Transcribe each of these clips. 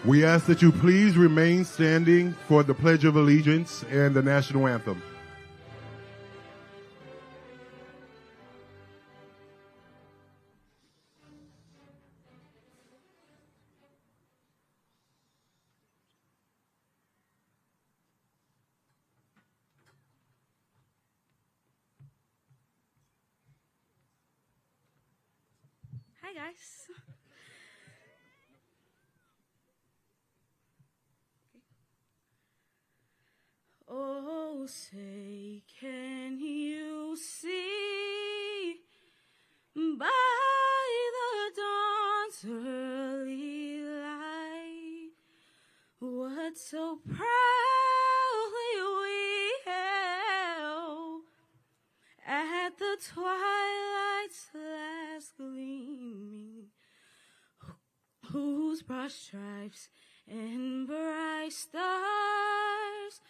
We ask that you please remain standing for the Pledge of Allegiance and the National Anthem. Hi, guys. Oh, say, can you see by the dawn's early light what so proudly we hailed at the twilight's last gleaming, whose broad stripes and bright stars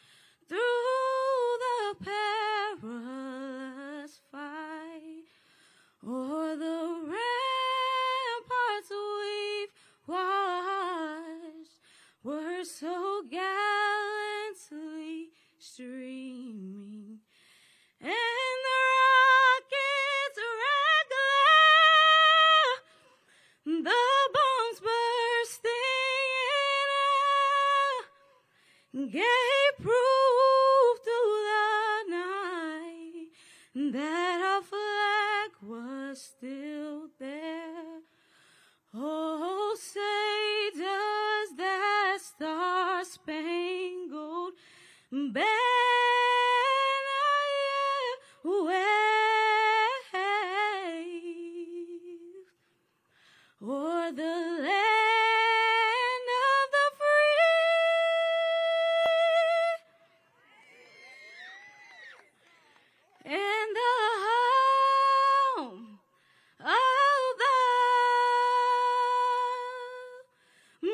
through the perilous fight o'er the ramparts we've watched were so gallantly streaming, and the rockets regular, the bombs bursting in air, gave proof that our flag was still there. Oh, say does that star-spangled banner yet wave o'er the land of the free and the home of the brave.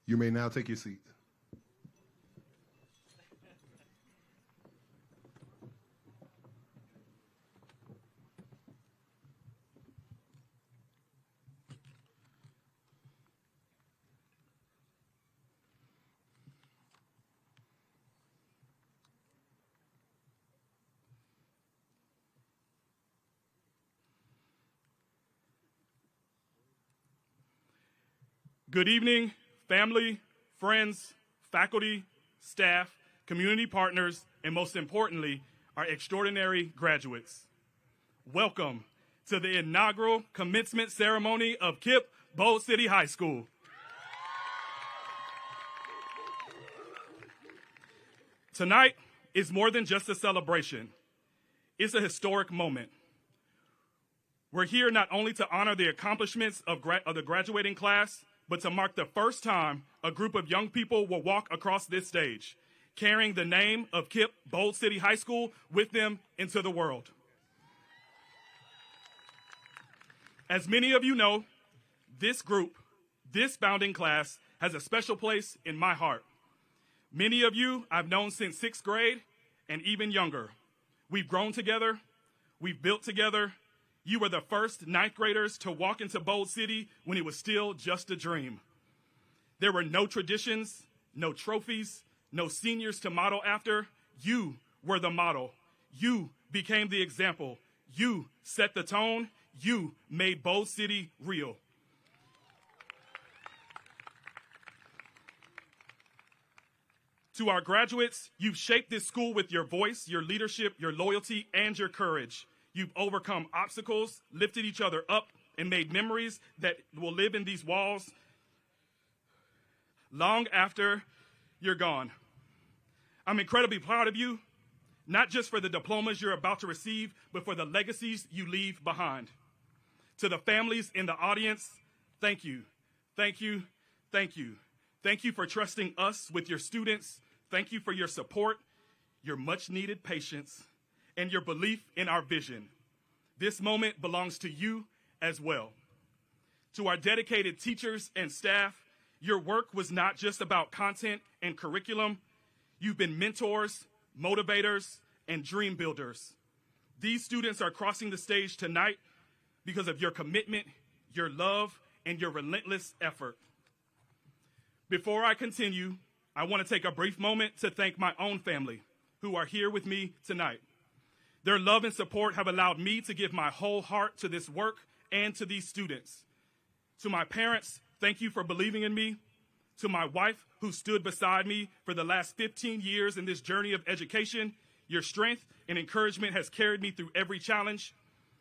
You may now take your seat. Good evening, family, friends, faculty, staff, community partners, and most importantly, our extraordinary graduates. Welcome to the inaugural commencement ceremony of KIPP Bold City High School. Tonight is more than just a celebration. It's a historic moment. We're here not only to honor the accomplishments of the graduating class, but to mark the first time a group of young people will walk across this stage, carrying the name of KIPP Bold City High School with them into the world. As many of you know, this group, this founding class, has a special place in my heart. Many of you I've known since 6th grade and even younger. We've grown together, we've built together. You were the first 9th graders to walk into Bold City when it was still just a dream. There were no traditions, no trophies, no seniors to model after. You were the model. You became the example. You set the tone. You made Bold City real. To our graduates, you've shaped this school with your voice, your leadership, your loyalty, and your courage. You've overcome obstacles, lifted each other up, and made memories that will live in these walls long after you're gone. I'm incredibly proud of you, not just for the diplomas you're about to receive, but for the legacies you leave behind. To the families in the audience, thank you, thank you, thank you. Thank you for trusting us with your students. Thank you for your support, your much-needed patience, and your belief in our vision. This moment belongs to you as well. To our dedicated teachers and staff, your work was not just about content and curriculum. You've been mentors, motivators, and dream builders. These students are crossing the stage tonight because of your commitment, your love, and your relentless effort. Before I continue, I want to take a brief moment to thank my own family who are here with me tonight. Their love and support have allowed me to give my whole heart to this work and to these students. To my parents, thank you for believing in me. To my wife, who stood beside me for the last 15 years in this journey of education, your strength and encouragement has carried me through every challenge.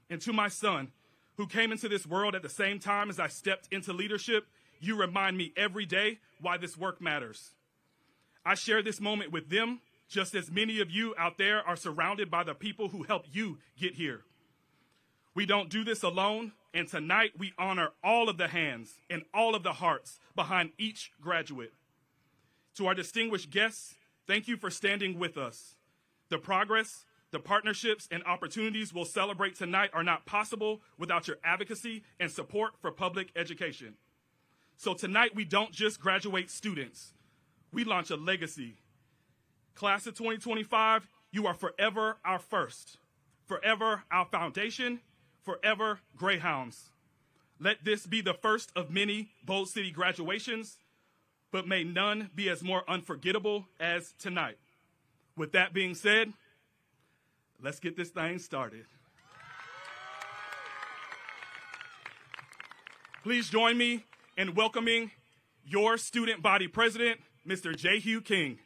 And to my son, who came into this world at the same time as I stepped into leadership, you remind me every day why this work matters. I share this moment with them, just as many of you out there are surrounded by the people who helped you get here. We don't do this alone, and tonight we honor all of the hands and all of the hearts behind each graduate. To our distinguished guests, thank you for standing with us. The progress, the partnerships, and opportunities we'll celebrate tonight are not possible without your advocacy and support for public education. So tonight we don't just graduate students, we launch a legacy. Class of 2025, you are forever our first, forever our foundation, forever Greyhounds. Let this be the first of many Bold City graduations, but may none be as more unforgettable as tonight. With that being said, let's get this thing started. Please join me in welcoming your student body president, Mr. J. Hugh King.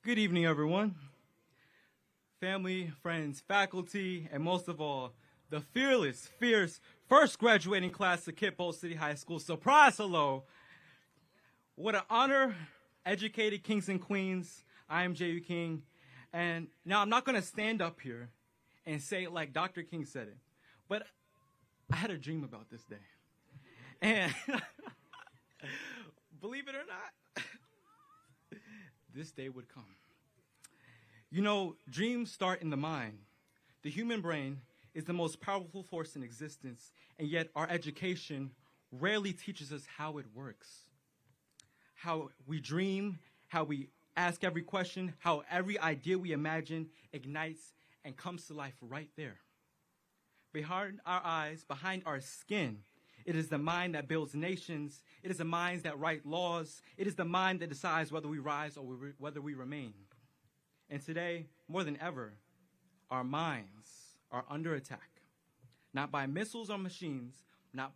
Good evening, everyone. Family, friends, faculty, and most of all, the fearless, fierce, first graduating class of KIPP Bold City High School. Surprise, hello. What an honor, educated kings and queens. I am J.U. King. And now I'm not going to stand up here and say it like Dr. King said it, but I had a dream about this day. And believe it or not, this day would come. You know, dreams start in the mind. The human brain is the most powerful force in existence, and yet our education rarely teaches us how it works. How we dream, how we ask every question, how every idea we imagine ignites and comes to life right there. Behind our eyes, behind our skin, it is the mind that builds nations. It is the minds that write laws. It is the mind that decides whether we rise or whether we remain. And today, more than ever, our minds are under attack. Not by missiles or machines, not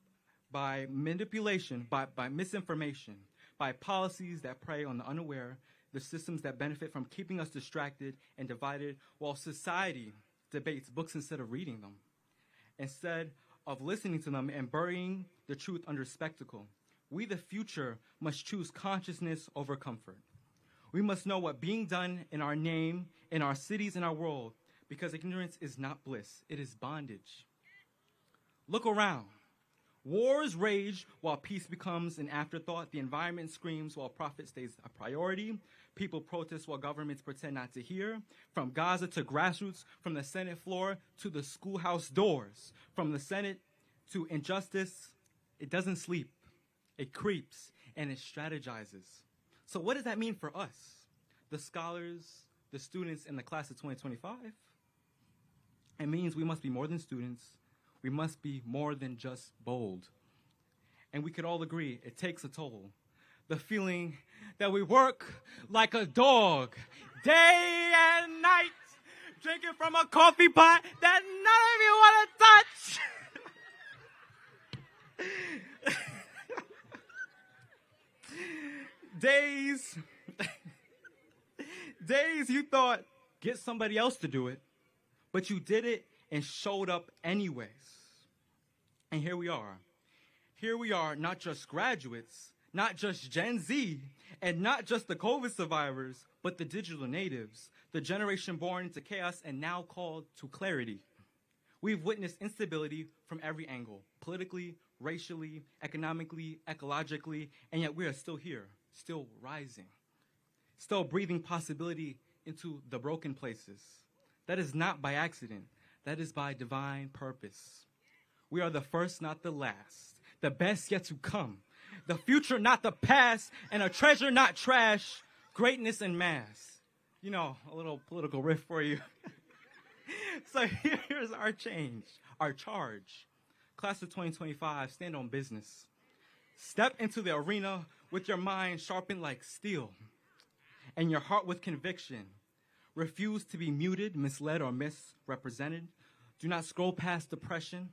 by manipulation, but by misinformation, by policies that prey on the unaware, the systems that benefit from keeping us distracted and divided, while society debates books instead of reading them, instead of listening to them and burying the truth under spectacle. We, the future, must choose consciousness over comfort. We must know what being done in our name, in our cities, in our world, because ignorance is not bliss, it is bondage. Look around. Wars rage while peace becomes an afterthought. The environment screams while profit stays a priority. People protest while governments pretend not to hear. From Gaza to grassroots, from the Senate floor to the schoolhouse doors, from the Senate to injustice, it doesn't sleep. It creeps and it strategizes. So what does that mean for us, the scholars, the students in the class of 2025? It means we must be more than students. We must be more than just bold. And we could all agree it takes a toll. The feeling that we work like a dog, day and night, drinking from a coffee pot that none of you want to touch. Days you thought, get somebody else to do it, but you did it and showed up anyways. And here we are. Here we are, not just graduates, not just Gen Z, and not just the COVID survivors, but the digital natives, the generation born into chaos and now called to clarity. We've witnessed instability from every angle, politically, racially, economically, ecologically, and yet we are still here, still rising. still breathing possibility into the broken places. That is not by accident. That is by divine purpose. We are the first, not the last. The best yet to come. The future, not the past. And a treasure, not trash. Greatness and mass. You know, a little political riff for you. So here's our charge. Class of 2025, stand on business. Step into the arena with your mind sharpened like steel and your heart with conviction. Refuse to be muted, misled, or misrepresented. Do not scroll past depression.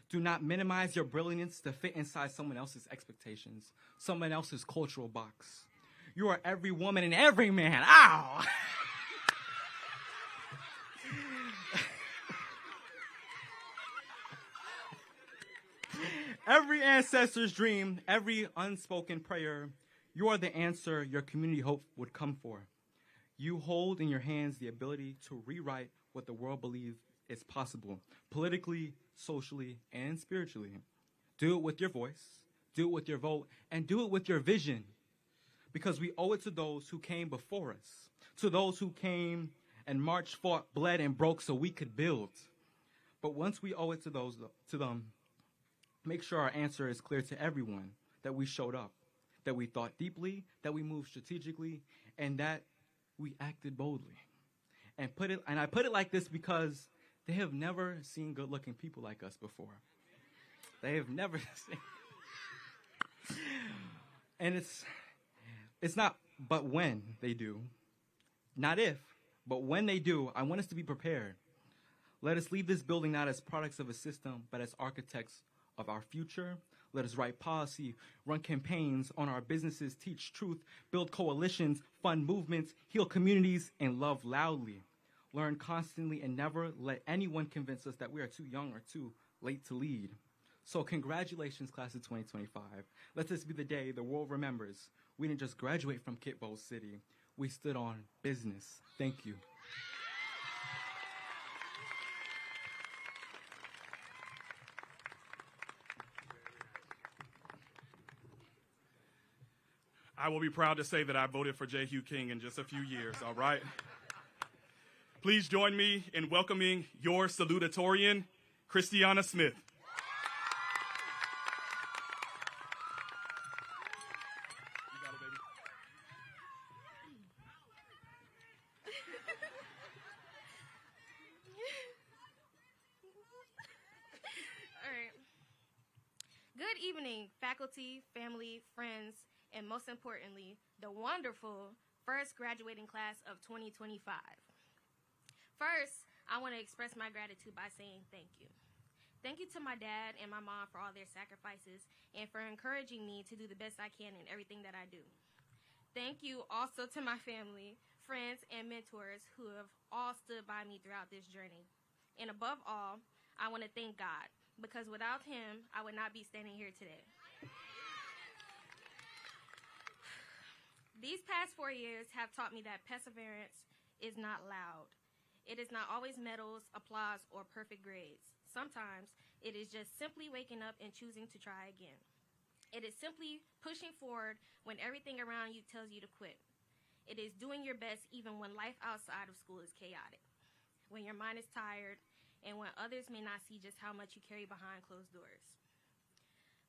Do not minimize your brilliance to fit inside someone else's expectations, someone else's cultural box. You are every woman and every man. Ow! Every ancestor's dream, every unspoken prayer, you are the answer your community hoped would come for. You hold in your hands the ability to rewrite what the world believes is possible, politically, socially, and spiritually. Do it with your voice, do it with your vote, and do it with your vision. Because we owe it to those who came before us, to those who came and marched, fought, bled, and broke so we could build. But once we owe it to them, make sure our answer is clear to everyone, that we showed up, that we thought deeply, that we moved strategically, and that we acted boldly. And I put it like this because they have never seen good-looking people like us before. They have never seen. And it's not but when they do. Not if, but when they do, I want us to be prepared. Let us leave this building not as products of a system, but as architects of our future. Let us write policy, run campaigns on our businesses, teach truth, build coalitions, fund movements, heal communities, and love loudly. Learn constantly and never let anyone convince us that we are too young or too late to lead. So congratulations, class of 2025. Let this be the day the world remembers. We didn't just graduate from KIPP City. We stood on business. Thank you. I will be proud to say that I voted for J. Hugh King in just a few years, all right? Please join me in welcoming your salutatorian, Christiana Smith. You got it, baby. All right. Good evening, faculty, family, friends, and most importantly, the wonderful first graduating class of 2025. First, I want to express my gratitude by saying thank you. Thank you to my dad and my mom for all their sacrifices and for encouraging me to do the best I can in everything that I do. Thank you also to my family, friends, and mentors who have all stood by me throughout this journey. And above all, I want to thank God, because without him, I would not be standing here today. These past 4 years have taught me that perseverance is not loud. It is not always medals, applause, or perfect grades. Sometimes it is just simply waking up and choosing to try again. It is simply pushing forward when everything around you tells you to quit. It is doing your best even when life outside of school is chaotic, when your mind is tired, and when others may not see just how much you carry behind closed doors.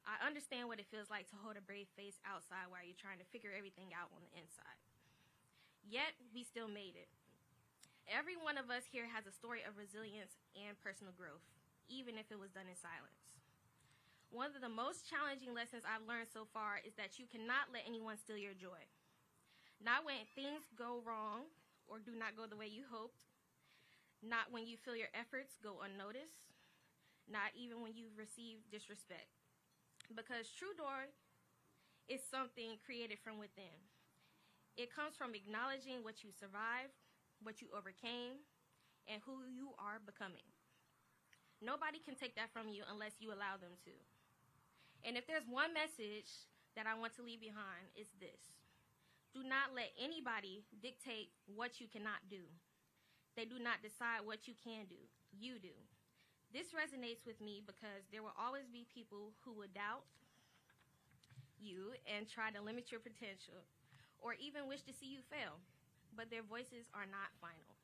I understand what it feels like to hold a brave face outside while you're trying to figure everything out on the inside. Yet, we still made it. Every one of us here has a story of resilience and personal growth, even if it was done in silence. One of the most challenging lessons I've learned so far is that you cannot let anyone steal your joy. Not when things go wrong or do not go the way you hoped. Not when you feel your efforts go unnoticed. Not even when you receive disrespect. Because true joy is something created from within. It comes from acknowledging what you survived, what you overcame, and who you are becoming. Nobody can take that from you unless you allow them to. And if there's one message that I want to leave behind, it's this. Do not let anybody dictate what you cannot do. They do not decide what you can do. You do. This resonates with me because there will always be people who will doubt you and try to limit your potential, or even wish to see you fail, but their voices are not final.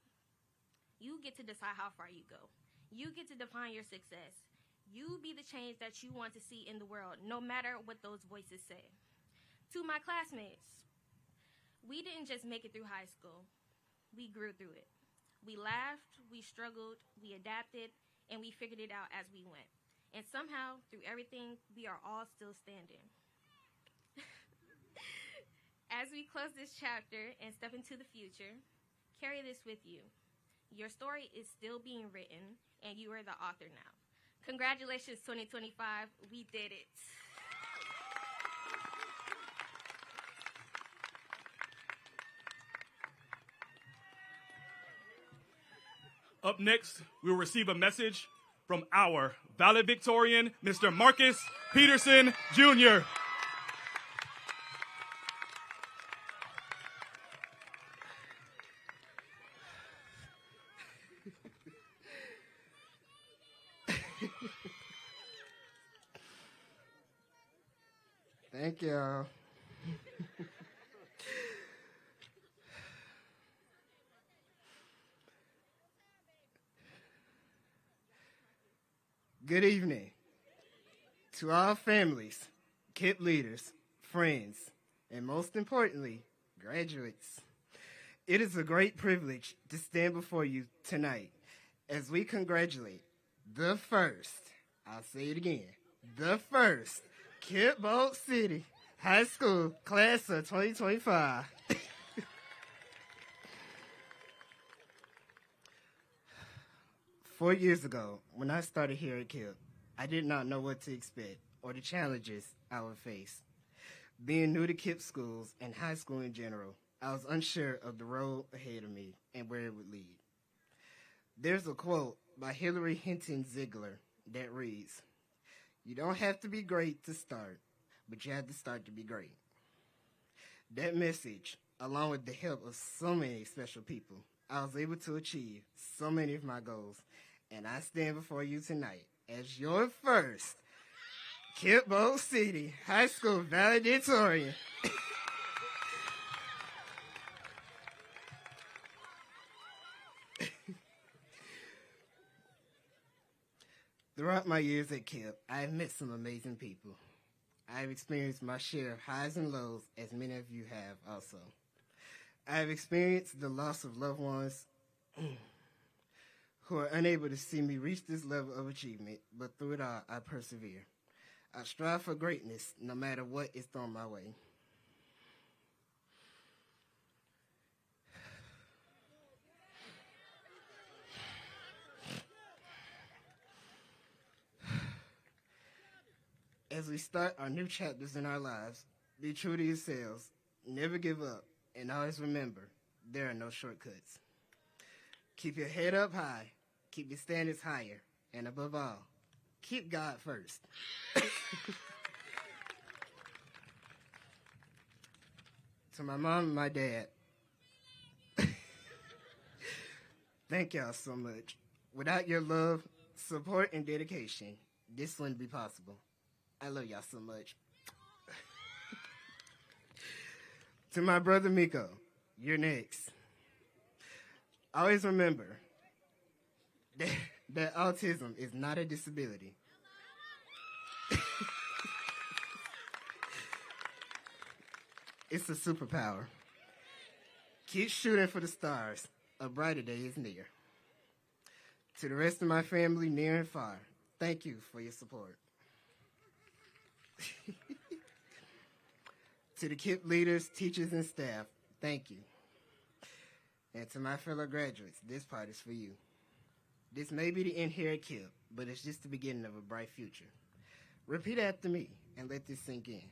You get to decide how far you go. You get to define your success. You be the change that you want to see in the world, no matter what those voices say. To my classmates, we didn't just make it through high school. We grew through it. We laughed, we struggled, we adapted, and we figured it out as we went. And somehow, through everything, we are all still standing. As we close this chapter and step into the future, carry this with you. Your story is still being written, and you are the author now. Congratulations, 2025. We did it. Up next, we will receive a message from our valedictorian, Mr. Marcus Peterson, Jr. Thank y'all. Good evening to all families, KIPP leaders, friends, and most importantly, graduates. It is a great privilege to stand before you tonight as we congratulate the first, I'll say it again, the first KIPP Bolt City High School class of 2025. 4 years ago, when I started here at KIPP, I did not know what to expect or the challenges I would face. Being new to KIPP schools and high school in general, I was unsure of the road ahead of me and where it would lead. There's a quote by Hillary Hinton Ziegler that reads, "You don't have to be great to start, but you have to start to be great." That message, along with the help of so many special people, I was able to achieve so many of my goals, and I stand before you tonight as your first KIPP Bolt City High School valedictorian. Throughout my years at KIPP, I have met some amazing people. I have experienced my share of highs and lows, as many of you have also. I have experienced the loss of loved ones who are unable to see me reach this level of achievement, but through it all, I persevere. I strive for greatness no matter what is thrown my way. As we start our new chapters in our lives, be true to yourselves, never give up, and always remember, there are no shortcuts. Keep your head up high, keep your standards higher, and above all, keep God first. To my mom and my dad, thank y'all so much. Without your love, support, and dedication, this wouldn't be possible. I love y'all so much. To my brother Miko, you're next. Always remember that autism is not a disability. It's a superpower. Keep shooting for the stars. A brighter day is near. To the rest of my family, near and far, thank you for your support. To the KIPP leaders, teachers, and staff, thank you. And to my fellow graduates, this part is for you. This may be the end here at KIPP, but it's just the beginning of a bright future. Repeat after me and let this sink in.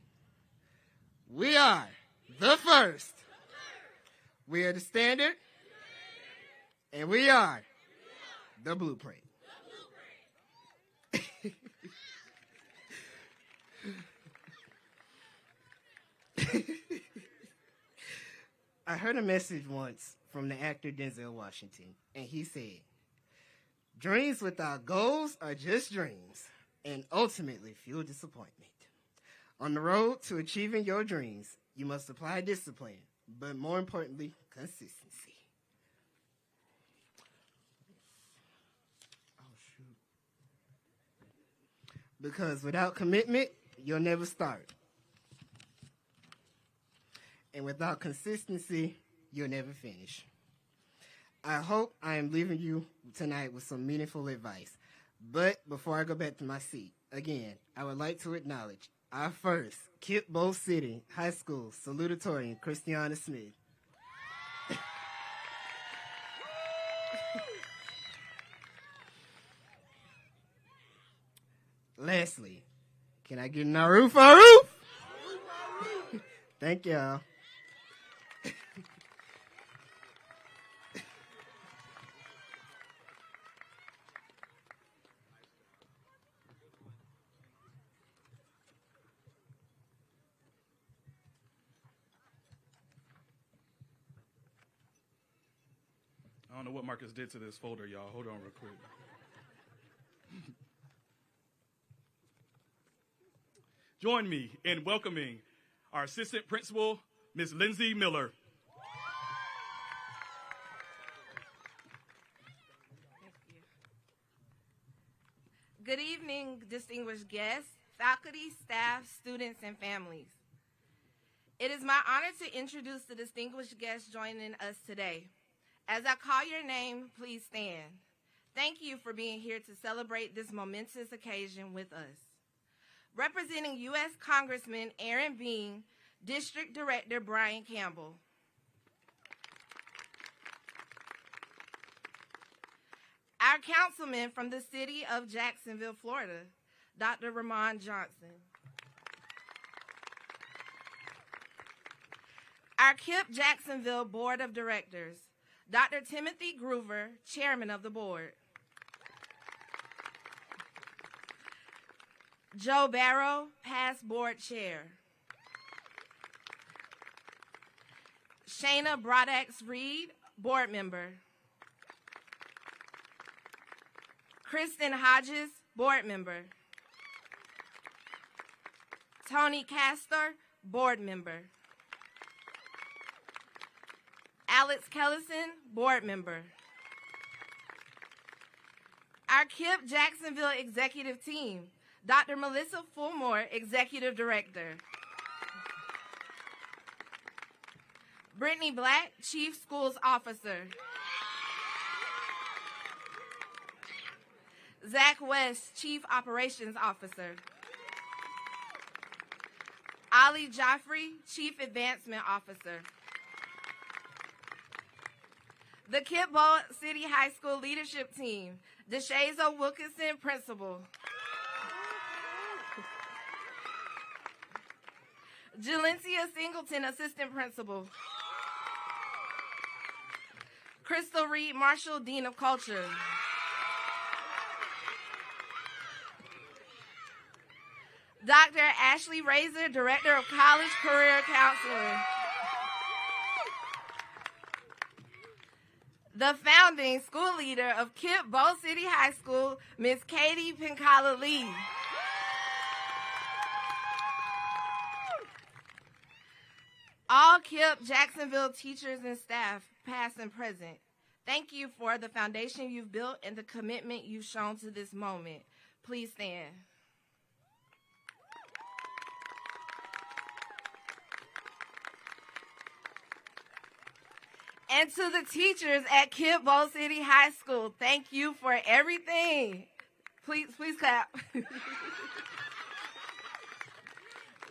We are the first. We are the standard. And we are the blueprint. I heard a message once from the actor Denzel Washington, and he said, "Dreams without goals are just dreams, and ultimately fuel disappointment. On the road to achieving your dreams, you must apply discipline, but more importantly, consistency. Oh, shoot. Because without commitment, you'll never start. And without consistency, you'll never finish. I hope I am leaving you tonight with some meaningful advice. But before I go back to my seat, again, I would like to acknowledge our first KIPP Bowl City High School Salutatorian, Christiana Smith. Lastly, can I get an Aroof Aroof? Thank y'all. I don't know what Marcus did to this folder, y'all. Hold on real quick. Join me in welcoming our assistant principal, Ms. Lindsay Miller. Thank you. Good evening, distinguished guests, faculty, staff, students, and families. It is my honor to introduce the distinguished guests joining us today. As I call your name, please stand. Thank you for being here to celebrate this momentous occasion with us. Representing U.S. Congressman Aaron Bean, District Director Brian Campbell. Our councilman from the city of Jacksonville, Florida, Dr. Ramon Johnson. Our KIPP Jacksonville Board of Directors, Dr. Timothy Groover, Chairman of the Board. Joe Barrow, past Board Chair. Shayna Brodax-Reed, Board Member. Kristen Hodges, Board Member. Tony Castor, Board Member. Alex Kellison, Board Member. Our KIPP Jacksonville Executive Team, Dr. Melissa Fulmore, Executive Director. Brittany Black, Chief Schools Officer. Zach West, Chief Operations Officer. Ali Joffrey, Chief Advancement Officer. The KIPP Bowl City High School Leadership Team, DeShaza Wilkinson, Principal. Jalencia Singleton, Assistant Principal. Crystal Reed Marshall, Dean of Culture. Dr. Ashley Razor, Director of College Career Counseling. The founding school leader of KIPP Bowl City High School, Ms. Katie Pinkala Lee. All KIPP Jacksonville teachers and staff, past and present, thank you for the foundation you've built and the commitment you've shown to this moment. Please stand. And to the teachers at KIPP Bowl City High School, thank you for everything. Please clap.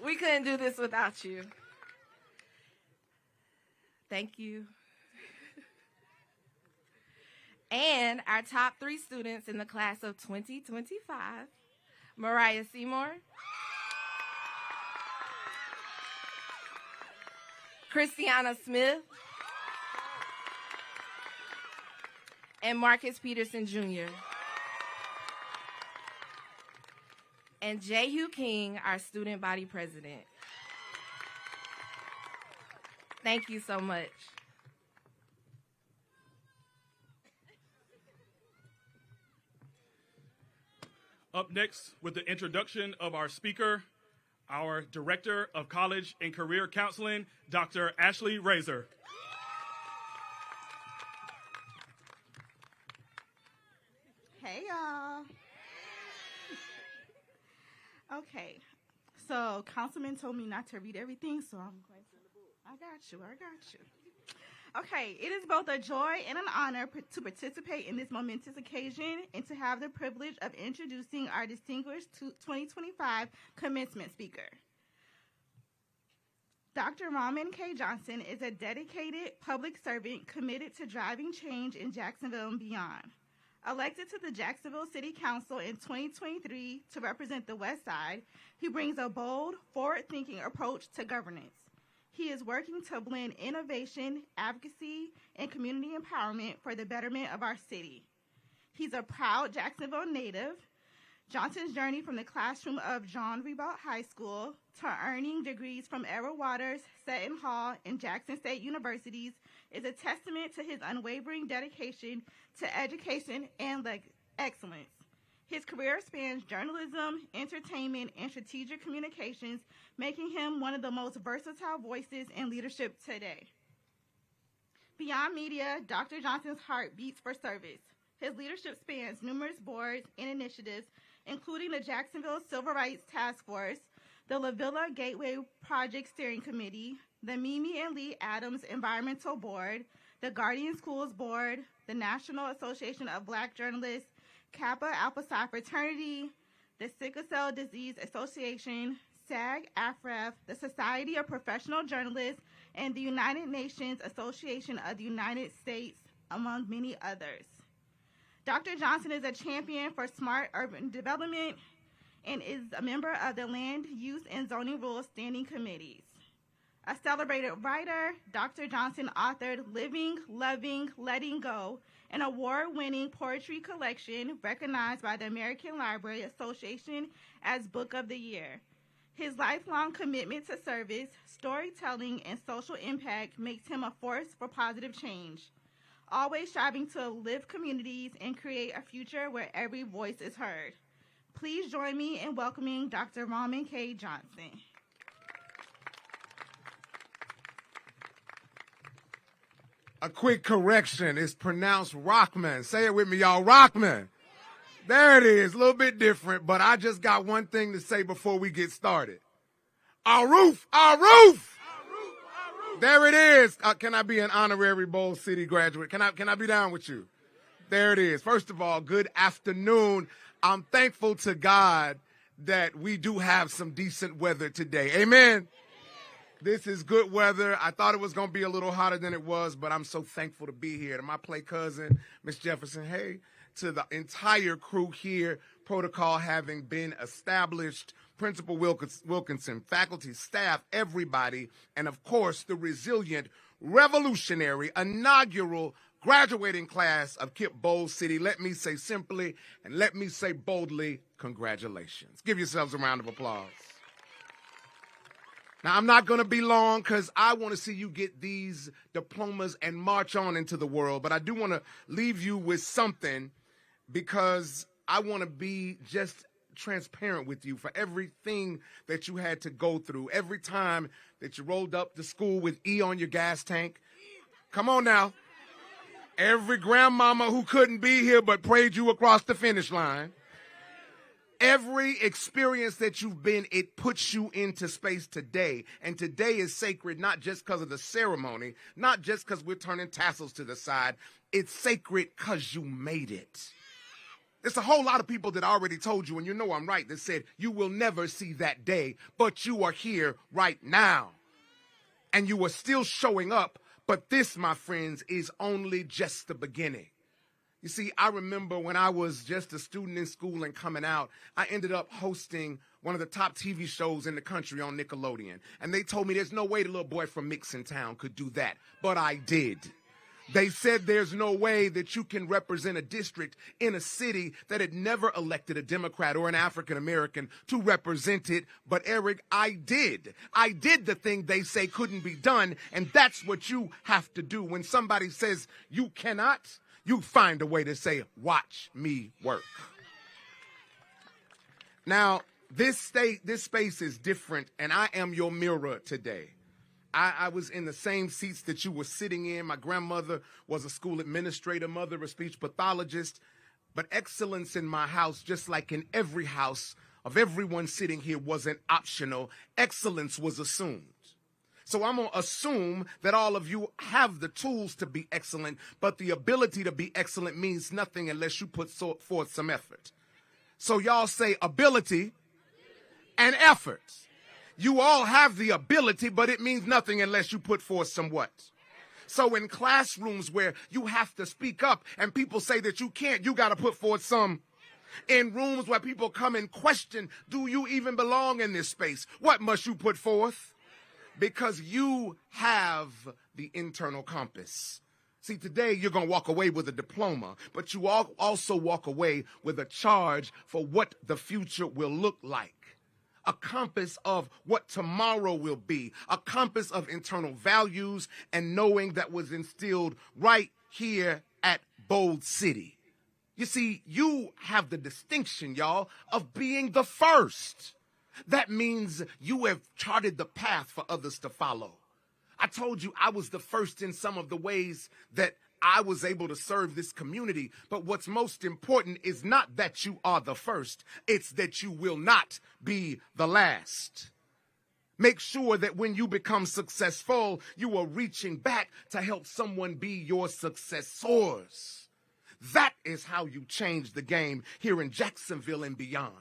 We couldn't do this without you. Thank you. And our top 3 students in the class of 2025, Mariah Seymour, Christiana Smith, and Marcus Peterson Jr. And Jehu King, our student body president. Thank you so much. Up next, with the introduction of our speaker, our Director of College and Career Counseling, Dr. Ashley Razor. Hey, y'all. Okay, so Councilman told me not to read everything, so I'm going to. I got you. Okay, it is both a joy and an honor to participate in this momentous occasion and to have the privilege of introducing our distinguished 2025 commencement speaker. Dr. Raman K. Johnson is a dedicated public servant committed to driving change in Jacksonville and beyond. Elected to the Jacksonville City Council in 2023 to represent the West Side, he brings a bold, forward-thinking approach to governance. He is working to blend innovation, advocacy, and community empowerment for the betterment of our city. He's a proud Jacksonville native. Johnson's journey from the classroom of John Ribault High School to earning degrees from Edward Waters, Seton Hall, and Jackson State Universities is a testament to his unwavering dedication to education and excellence. His career spans journalism, entertainment, and strategic communications, making him one of the most versatile voices in leadership today. Beyond media, Dr. Johnson's heart beats for service. His leadership spans numerous boards and initiatives, including the Jacksonville Civil Rights Task Force, the La Villa Gateway Project Steering Committee, the Mimi and Lee Adams Environmental Board, the Guardian Schools Board, the National Association of Black Journalists, Kappa Alpha Psi Fraternity, the Sickle Cell Disease Association, SAG-AFREF, the Society of Professional Journalists, and the United Nations Association of the United States, among many others. Dr. Johnson is a champion for smart urban development and is a member of the Land Use and Zoning Rules Standing Committees. A celebrated writer, Dr. Johnson authored Living, Loving, Letting Go, an award-winning poetry collection recognized by the American Library Association as Book of the Year. His lifelong commitment to service, storytelling, and social impact makes him a force for positive change, always striving to lift communities and create a future where every voice is heard. Please join me in welcoming Dr. Raman K. Johnson. A quick correction. It's pronounced Rockman. Say it with me, y'all. Rockman. There it is. A little bit different, but I just got one thing to say before we get started. Our roof, our roof. There it is. Can I be an honorary Bowl City graduate? Can I be down with you? There it is. First of all, good afternoon. I'm thankful to God that we do have some decent weather today. Amen. This is good weather. I thought it was going to be a little hotter than it was, but I'm so thankful to be here. To my play cousin, Miss Jefferson, hey, to the entire crew here, protocol having been established, Principal Wilkinson, faculty, staff, everybody, and of course, the resilient, revolutionary, inaugural graduating class of KIPP Bowl City. Let me say simply and let me say boldly, congratulations. Give yourselves a round of applause. Now, I'm not going to be long because I want to see you get these diplomas and march on into the world, but I do want to leave you with something because I want to be just transparent with you for everything that you had to go through, every time that you rolled up to school with E on your gas tank. Come on now. Every grandmama who couldn't be here but prayed you across the finish line. Every experience that you've been, it puts you into space today. And today is sacred, not just because of the ceremony, not just because we're turning tassels to the side. It's sacred because you made it. There's a whole lot of people that already told you, and you know I'm right, that said you will never see that day, but you are here right now. And you are still showing up, but this, my friends, is only just the beginning. You see, I remember when I was just a student in school and coming out, I ended up hosting one of the top TV shows in the country on Nickelodeon. And they told me there's no way the little boy from Mixon Town could do that. But I did. They said there's no way that you can represent a district in a city that had never elected a Democrat or an African American to represent it. But Eric, I did. I did the thing they say couldn't be done. And that's what you have to do. When somebody says you cannot, you find a way to say, watch me work. Now, This space is different, and I am your mirror today. I was in the same seats that you were sitting in. My grandmother was a school administrator, mother a speech pathologist. But excellence in my house, just like in every house of everyone sitting here, wasn't optional. Excellence was assumed. So I'm going to assume that all of you have the tools to be excellent, but the ability to be excellent means nothing unless you put forth some effort. So y'all say ability and effort. You all have the ability, but it means nothing unless you put forth some what? So in classrooms where you have to speak up and people say that you can't, you got to put forth some. In rooms where people come and question, do you even belong in this space? What must you put forth? Because you have the internal compass. See, today you're going to walk away with a diploma, but you also walk away with a charge for what the future will look like. A compass of what tomorrow will be, a compass of internal values and knowing that was instilled right here at Bold City. You see, you have the distinction, y'all, of being the first. That means you have charted the path for others to follow. I told you I was the first in some of the ways that I was able to serve this community. But what's most important is not that you are the first. It's that you will not be the last. Make sure that when you become successful, you are reaching back to help someone be your successors. That is how you change the game here in Jacksonville and beyond.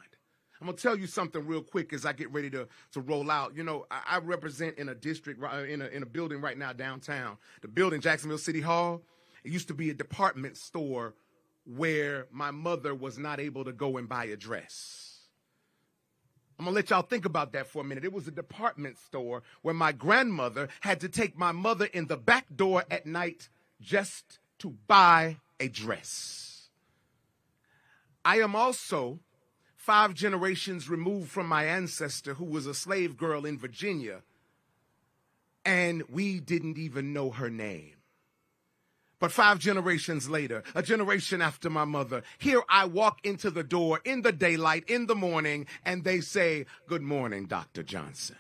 I'm going to tell you something real quick as I get ready to roll out. You know, I represent in a district, in a building right now downtown. The building, Jacksonville City Hall. It used to be a department store where my mother was not able to go and buy a dress. I'm going to let y'all think about that for a minute. It was a department store where my grandmother had to take my mother in the back door at night just to buy a dress. I am also 5 generations removed from my ancestor who was a slave girl in Virginia, and we didn't even know her name. But 5 generations later, a generation after my mother, here I walk into the door in the daylight, in the morning, and they say, "Good morning, Dr. Johnson."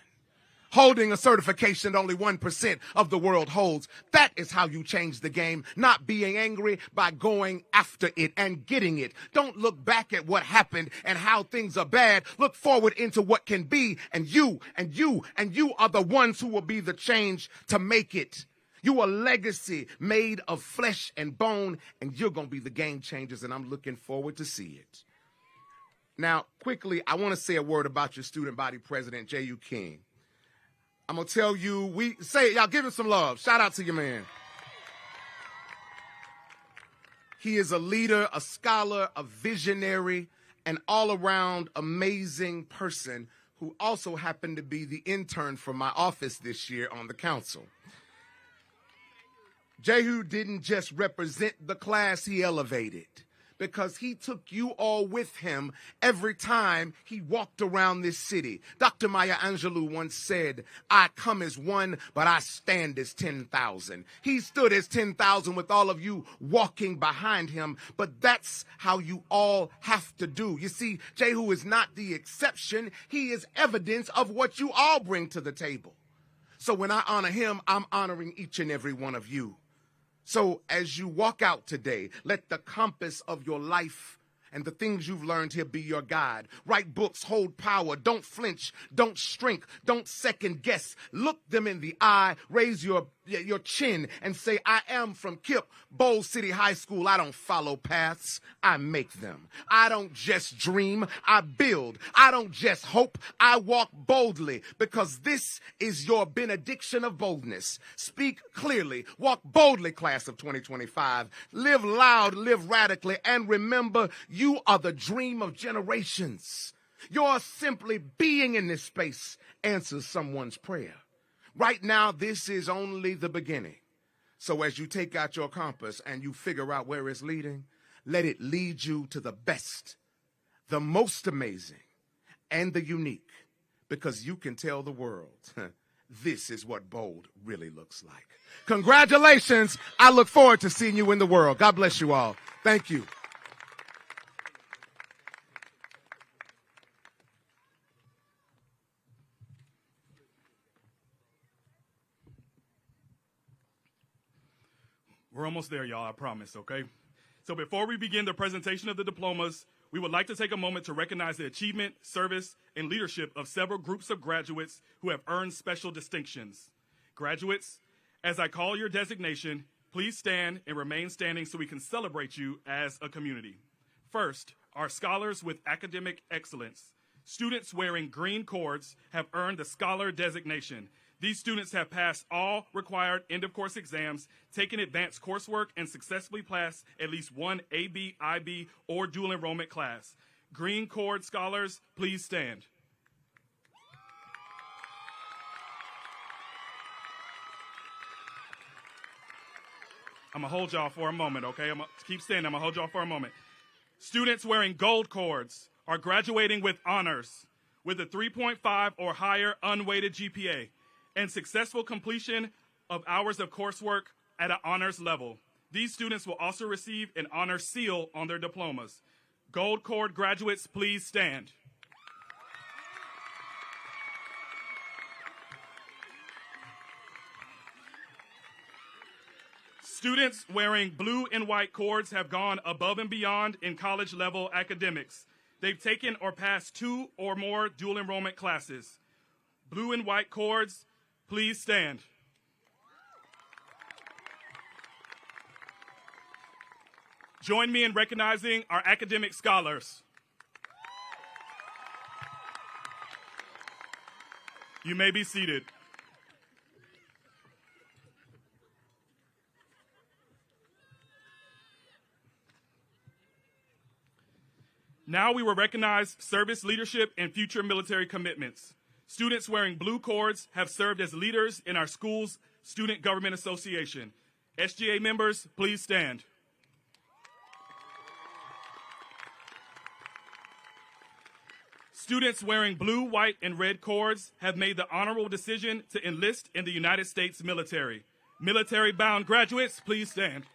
Holding a certification that only 1% of the world holds. That is how you change the game, not being angry, by going after it and getting it. Don't look back at what happened and how things are bad. Look forward into what can be, and you are the ones who will be the change to make it. You are a legacy made of flesh and bone, and you're going to be the game changers, and I'm looking forward to see it. Now, quickly, I want to say a word about your student body president, J.U. King. I'm going to tell you, y'all give him some love. Shout out to your man. He is a leader, a scholar, a visionary, an all-around amazing person who also happened to be the intern for my office this year on the council. Jehu didn't just represent the class, he elevated, because he took you all with him every time he walked around this city. Dr. Maya Angelou once said, "I come as one, but I stand as 10,000. He stood as 10,000 with all of you walking behind him, but that's how you all have to do. You see, Jehu is not the exception. He is evidence of what you all bring to the table. So when I honor him, I'm honoring each and every one of you. So as you walk out today, let the compass of your life and the things you've learned here be your guide. Write books, hold power, don't flinch, don't shrink, don't second guess. Look them in the eye, raise your chin and say, "I am from KIPP, Bold City High School. I don't follow paths, I make them. I don't just dream, I build. I don't just hope, I walk boldly, because this is your benediction of boldness. Speak clearly, walk boldly, class of 2025. Live loud, live radically, and remember, you are the dream of generations. Your simply being in this space answers someone's prayer. Right now, this is only the beginning. So as you take out your compass and you figure out where it's leading, let it lead you to the best, the most amazing, and the unique, because you can tell the world, this is what bold really looks like. Congratulations. I look forward to seeing you in the world. God bless you all. Thank you. We're almost there, y'all, I promise, okay? So before we begin the presentation of the diplomas, we would like to take a moment to recognize the achievement, service, and leadership of several groups of graduates who have earned special distinctions. Graduates, as I call your designation, please stand and remain standing so we can celebrate you as a community. First, our scholars with academic excellence. Students wearing green cords have earned the scholar designation. These students have passed all required end-of-course exams, taken advanced coursework, and successfully passed at least one AB, IB, or dual enrollment class. Green cord scholars, please stand. I'm going to hold y'all for a moment, okay? I'm going to keep standing. I'm going to hold y'all for a moment. Students wearing gold cords are graduating with honors with a 3.5 or higher unweighted GPA and successful completion of hours of coursework at an honors level. These students will also receive an honor seal on their diplomas. Gold cord graduates, please stand. Students wearing blue and white cords have gone above and beyond in college-level academics. They've taken or passed 2 or more dual enrollment classes. Blue and white cords, please stand. Join me in recognizing our academic scholars. You may be seated. Now we will recognize service leadership and future military commitments. Students wearing blue cords have served as leaders in our school's Student Government Association. SGA members, please stand. Students wearing blue, white, and red cords have made the honorable decision to enlist in the United States military. Military-bound graduates, please stand.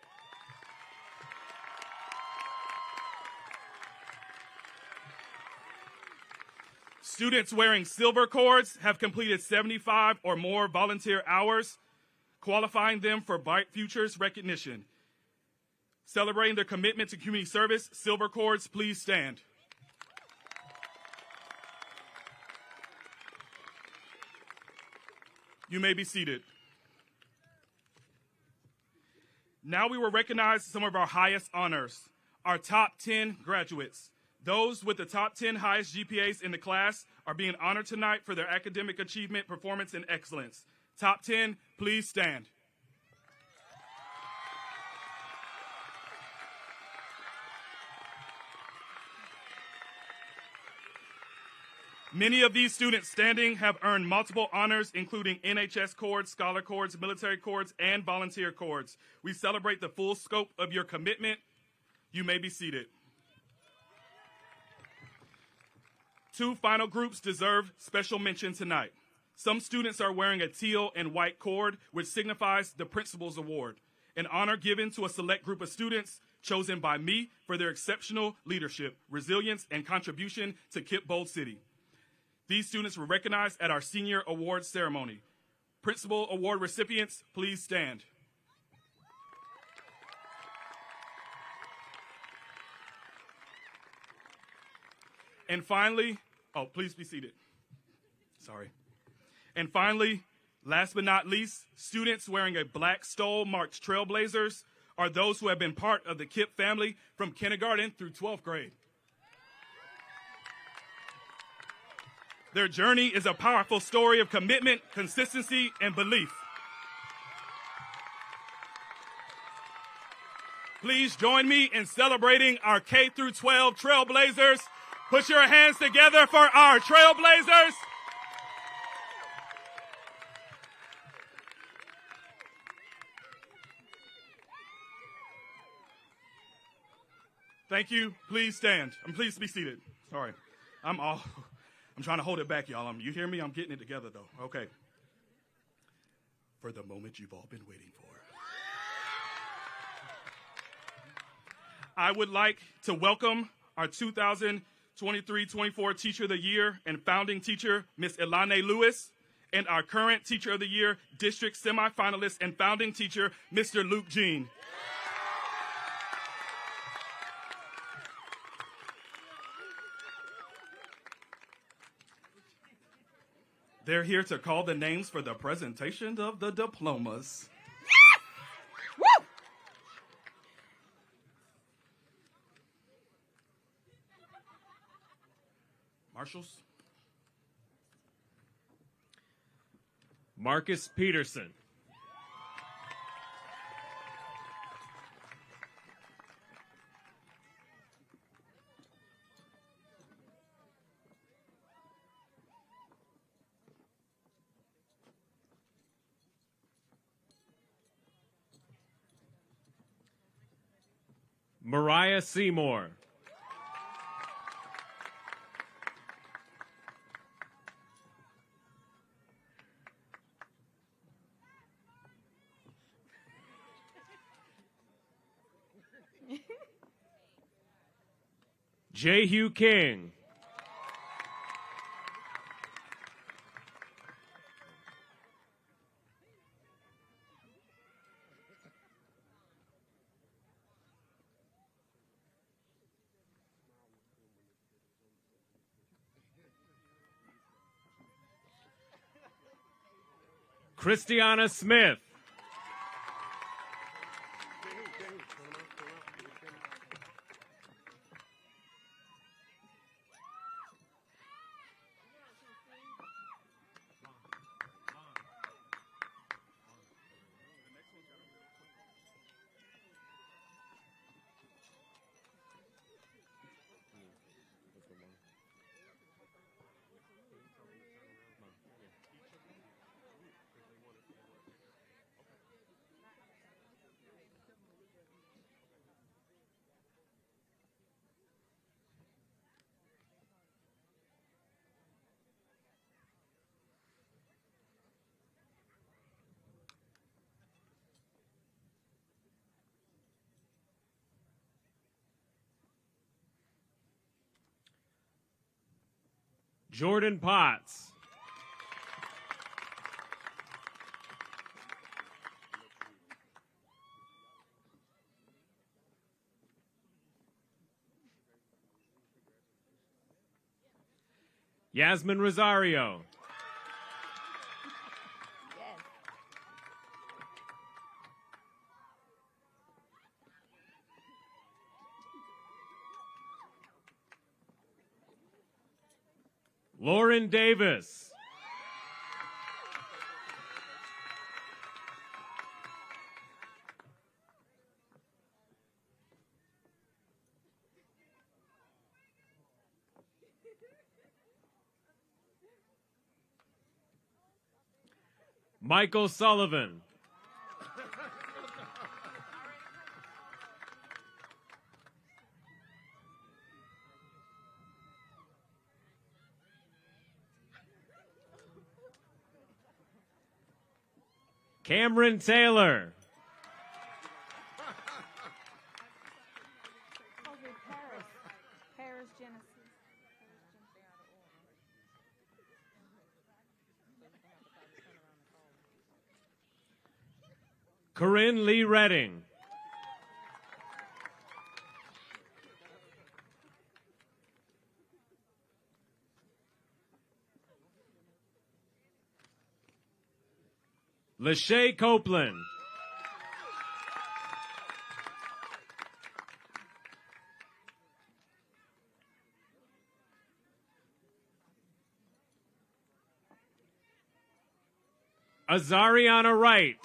Students wearing silver cords have completed 75 or more volunteer hours, qualifying them for Bright Futures recognition. Celebrating their commitment to community service, silver cords, please stand. You may be seated. Now we will recognize some of our highest honors, our top 10 graduates. Those with the top 10 highest GPAs in the class are being honored tonight for their academic achievement, performance, and excellence. Top 10, please stand. Many of these students standing have earned multiple honors, including NHS cords, scholar cords, military cords, and volunteer cords. We celebrate the full scope of your commitment. You may be seated. 2 final groups deserve special mention tonight. Some students are wearing a teal and white cord, which signifies the Principal's Award, an honor given to a select group of students chosen by me for their exceptional leadership, resilience, and contribution to KIPP Bold City. These students were recognized at our senior awards ceremony. Principal Award recipients, please stand. And finally, please be seated. Sorry. And finally, last but not least, students wearing a black stole marked Trailblazers are those who have been part of the KIPP family from kindergarten through 12th grade. Their journey is a powerful story of commitment, consistency, and belief. Please join me in celebrating our K through 12 Trailblazers. Put your hands together for our Trailblazers. Thank you. Please stand. Please be seated. Sorry. I'm trying to hold it back, y'all. You hear me? I'm getting it together, though. Okay. For the moment you've all been waiting for. I would like to welcome our 2023-24 Teacher of the Year and founding teacher, Ms. Elane Lewis, and our current Teacher of the Year, district semifinalist and founding teacher, Mr. Luke Jean. They're here to call the names for the presentation of the diplomas. Yes! Woo! Marshals. Marcus Peterson. Mariah Seymour. J-Hugh King. Christiana Smith. Jordan Potts. Yasmin Rosario. Lauren Davis. Michael Sullivan. Cameron Taylor. Paris Genesis. Corinne Lee Redding. Lachey Copeland. Azariana Wright.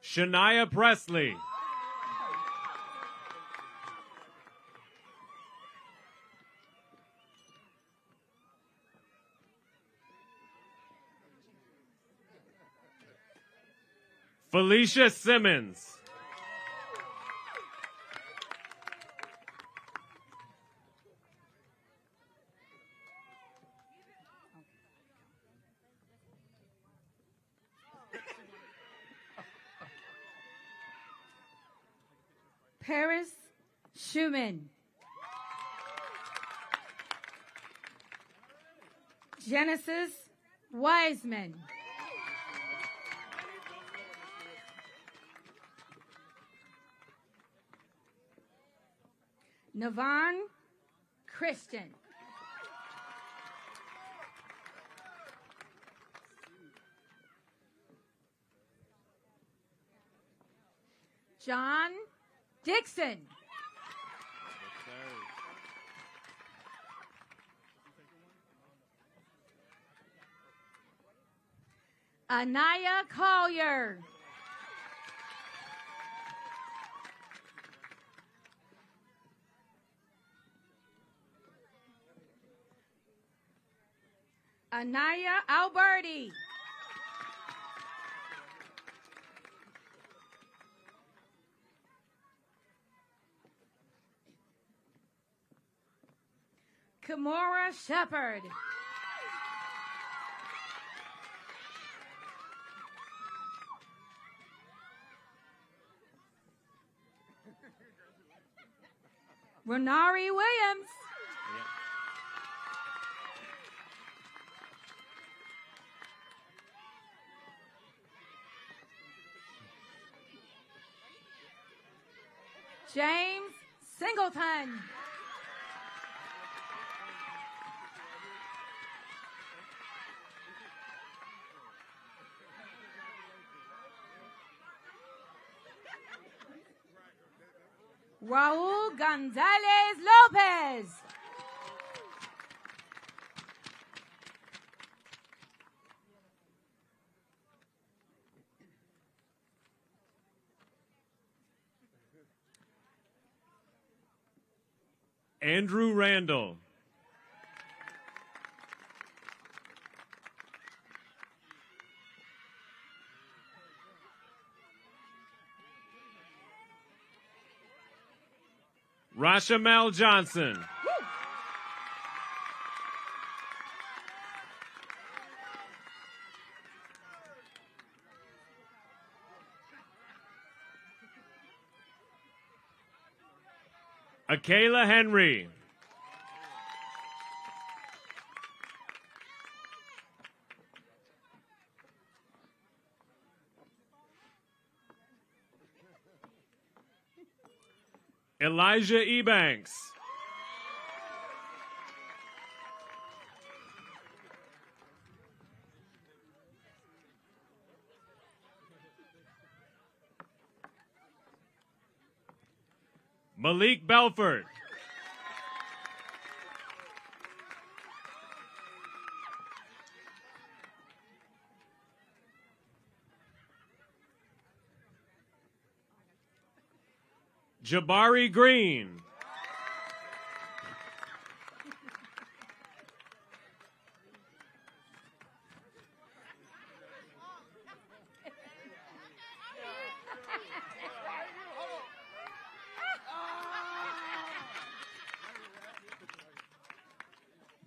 Shania Presley. Felicia Simmons. Paris Schumann. Genesis Wiseman. Navon Christian. John Dixon. Anaya Collier. Anaya Alberti. Kimora Shepard. Renari Williams. James Singleton. Raul Gonzalez Lopez. Andrew Randall. Rashamel Johnson. Akayla Henry. Elijah Ebanks. Malik Belfort. Jabari Green.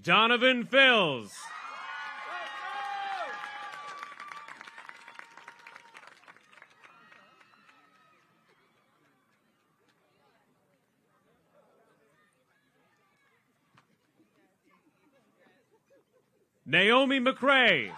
Donovan Fills. Naomi McRae.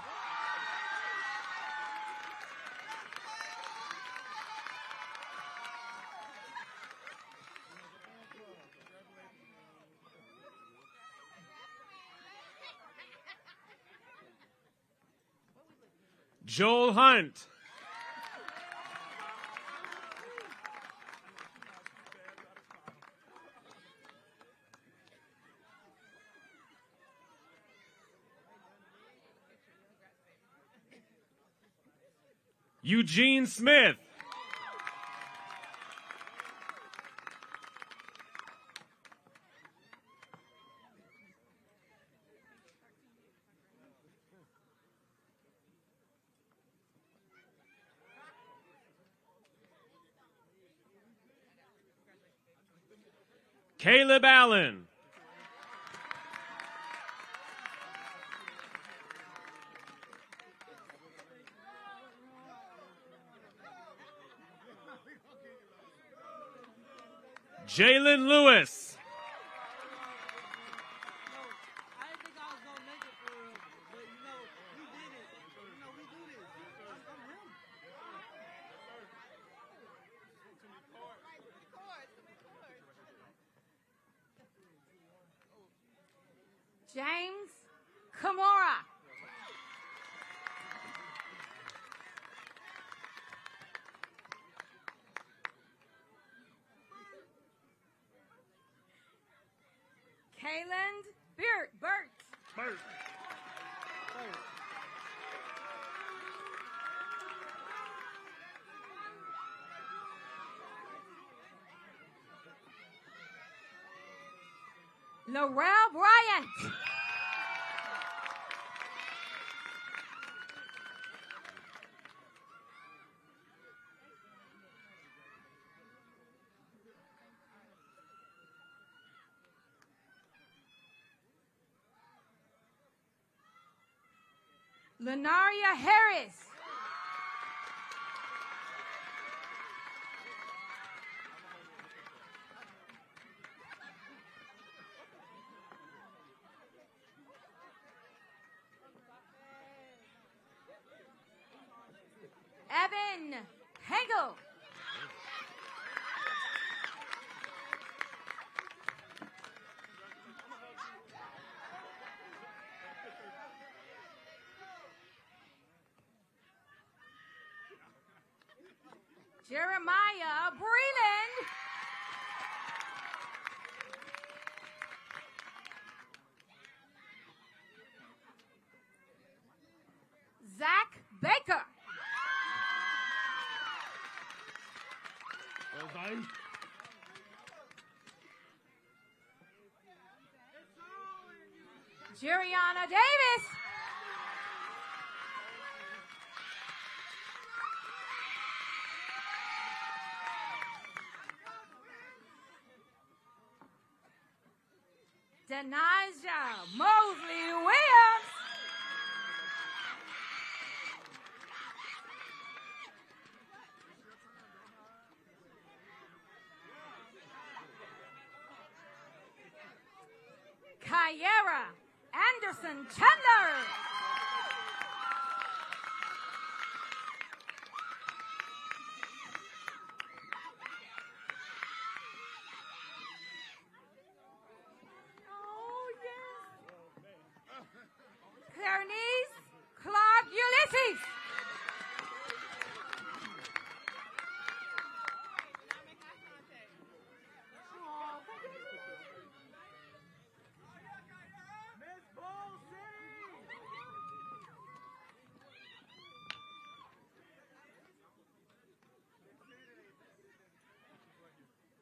Joel Hunt. Eugene Smith. Caleb Allen. Jalen Lewis. James Kimura. Kayland Burt. Laurel Bryant. Lenaria Harris. Evan Hengel. Jeremiah Breland. Zach Baker. Well done. Jeriana Davis. Denaja Mosley Williams. Kyera Anderson Chandler. Clarnice Clark Ulysses.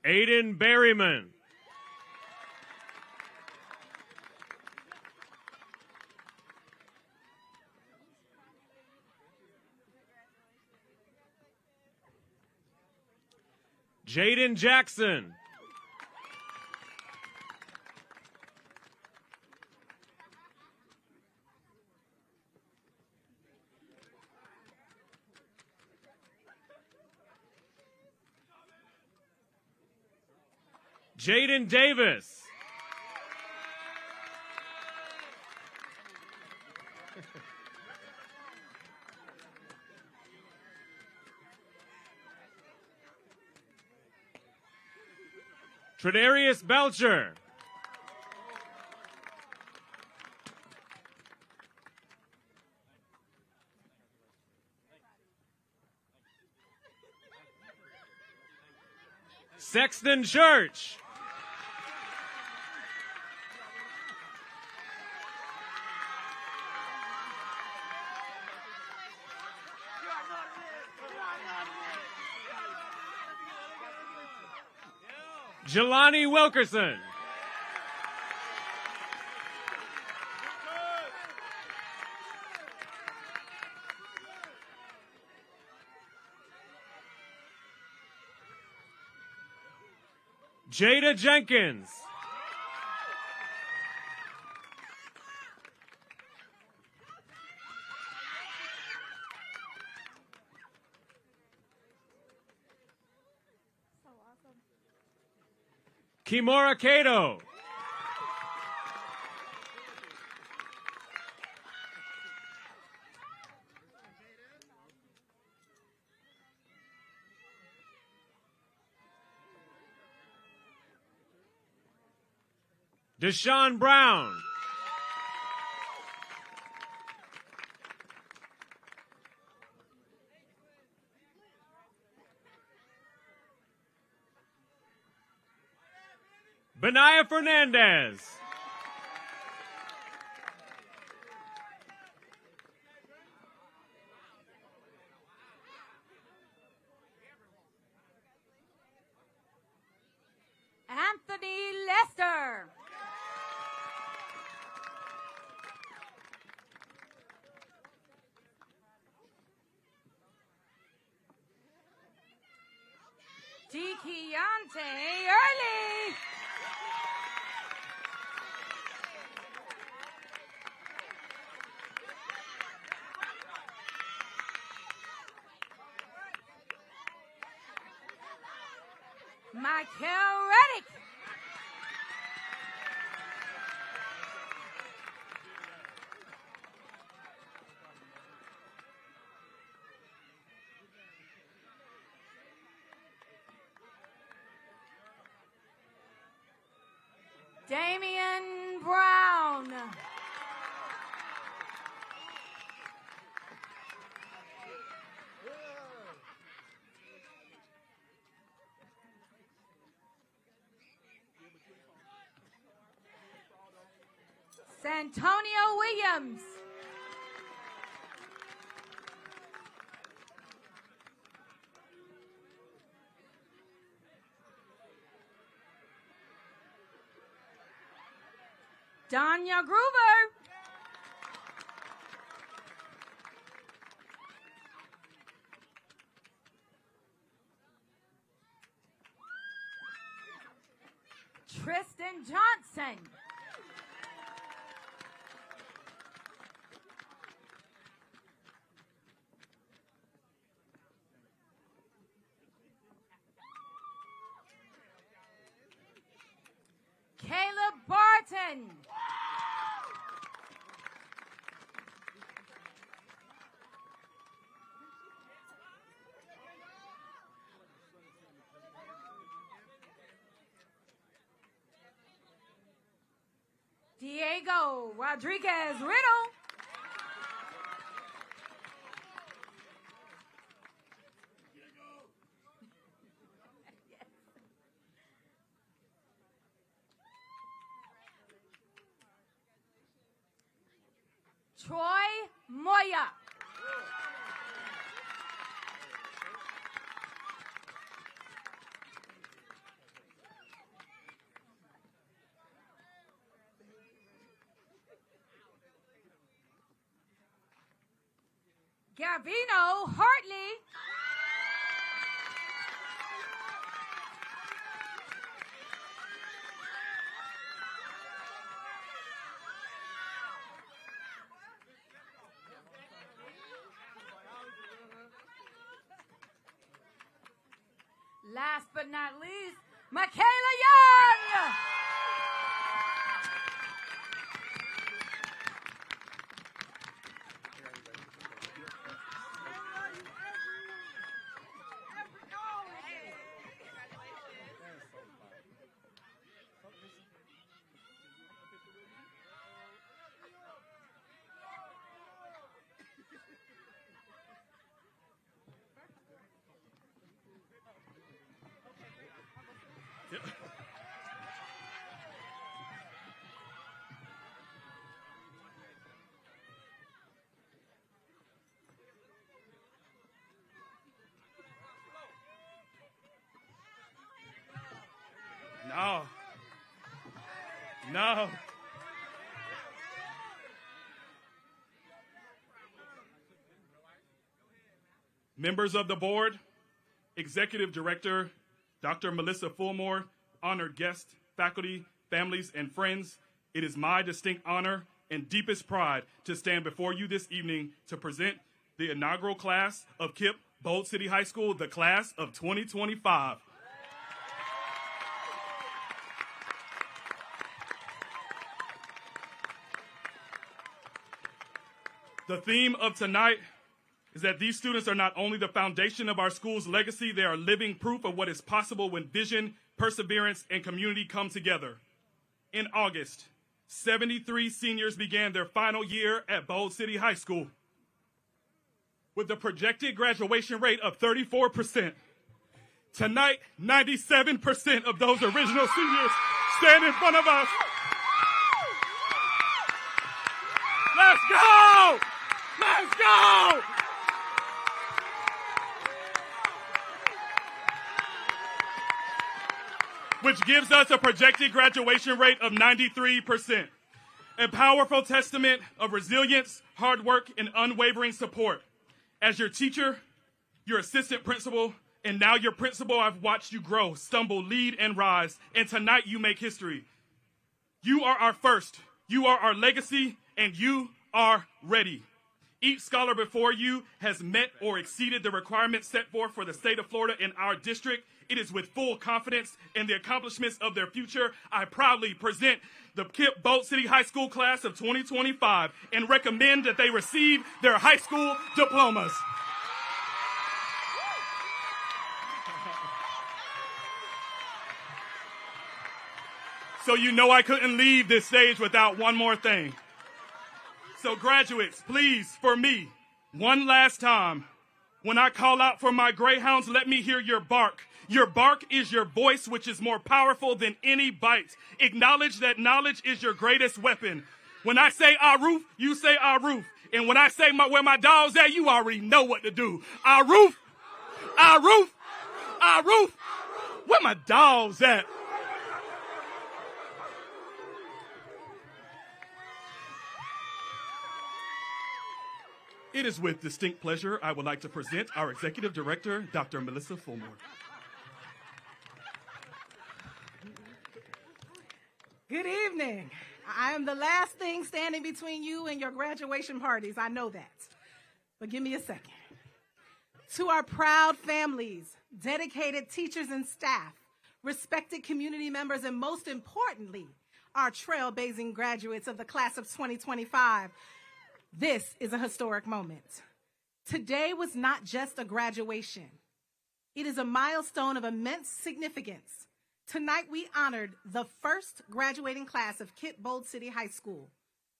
Aiden Berryman. Jaden Jackson. Jaden Davis. Tredarius Belcher. Sexton Church. Jelani Wilkerson. Jada Jenkins. Kimura Kato. Deshaun Brown. Benaya Fernandez. Anthony Lester. Dekeonte Early. Michael Reddick. Damian Brown. Santonio Williams. Danya Groover. Tristan Johnson. Caleb Barton. Diego Rodriguez Riddle. Troy Moya. Gavino Hartley. Last but not least, Michaela Young. No. No. Members of the board, Executive Director, Dr. Melissa Fulmore, honored guests, faculty, families, and friends, it is my distinct honor and deepest pride to stand before you this evening to present the inaugural class of KIPP Bold City High School, the class of 2025. The theme of tonight is that these students are not only the foundation of our school's legacy, they are living proof of what is possible when vision, perseverance, and community come together. In August, 73 seniors began their final year at Bold City High School. With a projected graduation rate of 34%, tonight, 97% of those original seniors stand in front of us. Let's go! Let's go! Which gives us a projected graduation rate of 93%. A powerful testament of resilience, hard work, and unwavering support. As your teacher, your assistant principal, and now your principal, I've watched you grow, stumble, lead, and rise. And tonight you make history. You are our first. You are our legacy, and you are ready. Each scholar before you has met or exceeded the requirements set forth for the state of Florida in our district. It is with full confidence in the accomplishments of their future, I proudly present the KIPP Bold City High School class of 2025 and recommend that they receive their high school diplomas. So you know I couldn't leave this stage without one more thing. So graduates, please, for me, one last time, when I call out for my greyhounds, let me hear your bark. Your bark is your voice, which is more powerful than any bite. Acknowledge that knowledge is your greatest weapon. When I say our roof, you say our roof. And when I say where my dog's at, you already know what to do. Our roof, our roof, our roof. Where my dog's at? It is with distinct pleasure I would like to present our Executive Director, Dr. Melissa Fulmore. Good evening. I am the last thing standing between you and your graduation parties. I know that. But give me a second. To our proud families, dedicated teachers and staff, respected community members, and most importantly, our trailblazing graduates of the class of 2025, this is a historic moment. Today was not just a graduation. It is a milestone of immense significance. Tonight we honored the first graduating class of KIPP Bold City High School.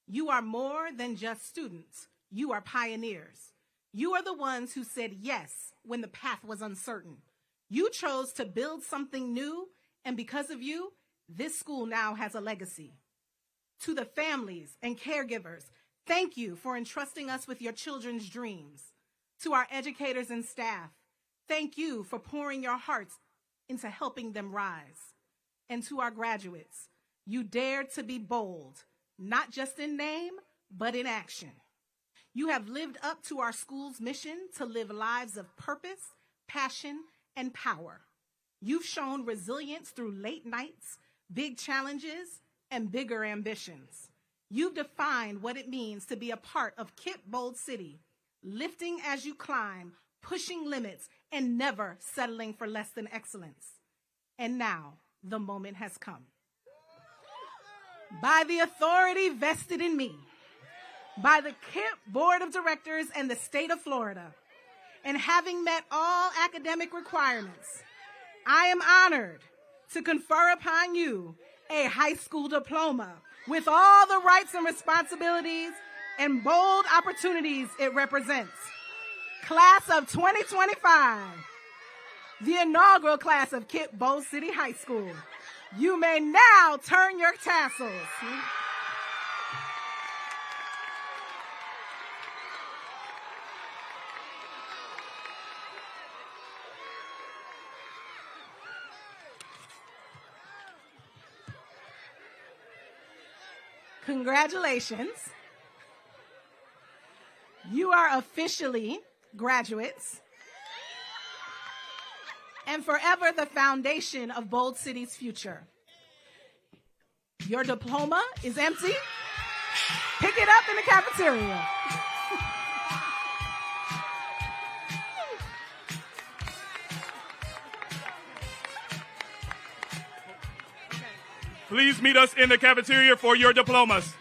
You are more than just students. You are pioneers. You are the ones who said yes when the path was uncertain. You chose to build something new, and because of you, this school now has a legacy. To the families and caregivers, thank you for entrusting us with your children's dreams. To our educators and staff, thank you for pouring your hearts into helping them rise. And to our graduates, you dared to be bold, not just in name, but in action. You have lived up to our school's mission to live lives of purpose, passion, and power. You've shown resilience through late nights, big challenges, and bigger ambitions. You've defined what it means to be a part of KIPP Bold City, lifting as you climb, pushing limits, and never settling for less than excellence. And now, the moment has come. By the authority vested in me, by the KIPP Board of Directors and the state of Florida, and having met all academic requirements, I am honored to confer upon you a high school diploma with all the rights and responsibilities and bold opportunities it represents. Class of 2025, the inaugural class of KIPP Bold City High School. You may now turn your tassels. Congratulations. You are officially graduates and forever the foundation of Bold City's future. Your diploma is empty. Pick it up in the cafeteria. Please meet us in the cafeteria for your diplomas.